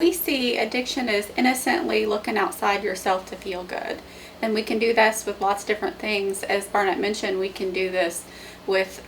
we see addiction as innocently looking outside yourself to feel good. And we can do this with lots of different things. As Barnett mentioned, we can do this with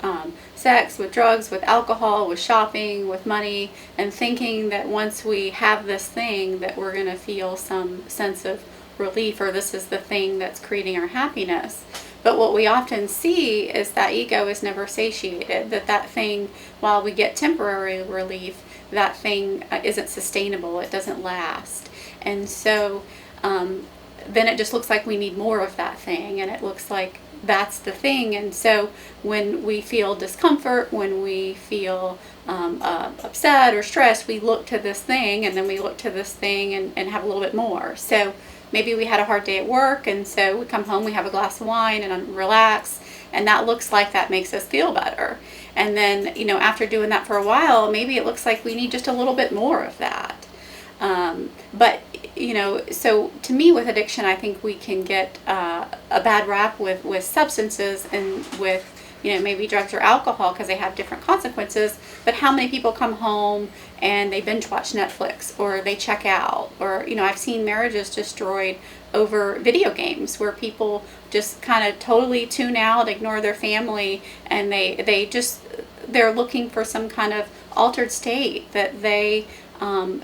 sex, with drugs, with alcohol, with shopping, with money, and thinking that once we have this thing that we're going to feel some sense of relief, or this is the thing that's creating our happiness. But what we often see is that ego is never satiated, that thing, while we get temporary relief, that thing isn't sustainable, it doesn't last. And so then it just looks like we need more of that thing, and it looks like that's the thing. And so when we feel discomfort, when we feel upset or stressed, we look to this thing, and then we look to this thing and have a little bit more. So maybe we had a hard day at work, and so we come home, we have a glass of wine and relax, and that looks like that makes us feel better. And then, after doing that for a while, maybe it looks like we need just a little bit more of that. But so to me, with addiction, I think we can get a bad rap with substances and with maybe drugs or alcohol, because they have different consequences. But how many people come home and they binge watch Netflix, or they check out, or I've seen marriages destroyed over video games, where people just kind of totally tune out, ignore their family, and they're looking for some kind of altered state that they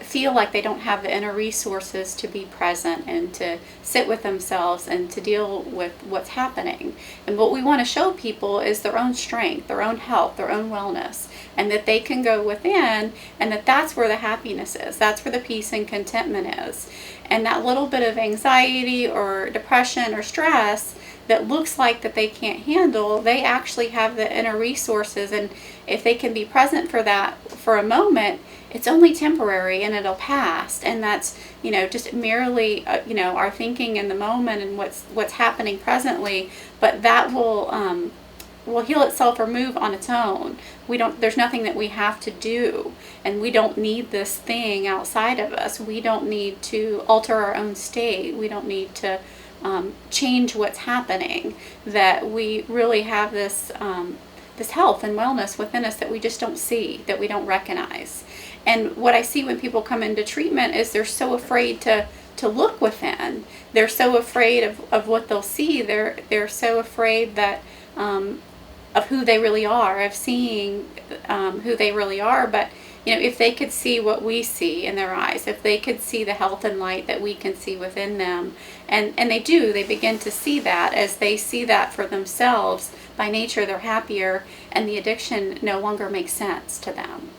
feel like they don't have the inner resources to be present and to sit with themselves and to deal with what's happening. And what we want to show people is their own strength, their own health, their own wellness, and that they can go within, and that's where the happiness is. That's where the peace and contentment is. And that little bit of anxiety or depression or stress that looks like that they can't handle, they actually have the inner resources, and if they can be present for that for a moment, it's only temporary and it'll pass. And that's just merely our thinking in the moment and what's happening presently, but that will heal itself or move on its own. There's nothing that we have to do, and we don't need this thing outside of us. We don't need to alter our own state. We don't need to change what's happening. That we really have this health and wellness within us that we just don't see, that we don't recognize. And what I see when people come into treatment is they're so afraid to look within. They're so afraid of what they'll see. They're so afraid that of who they really are, of seeing who they really are. But if they could see what we see in their eyes, if they could see the health and light that we can see within them, and they begin to see that. As they see that for themselves, by nature they're happier, and the addiction no longer makes sense to them.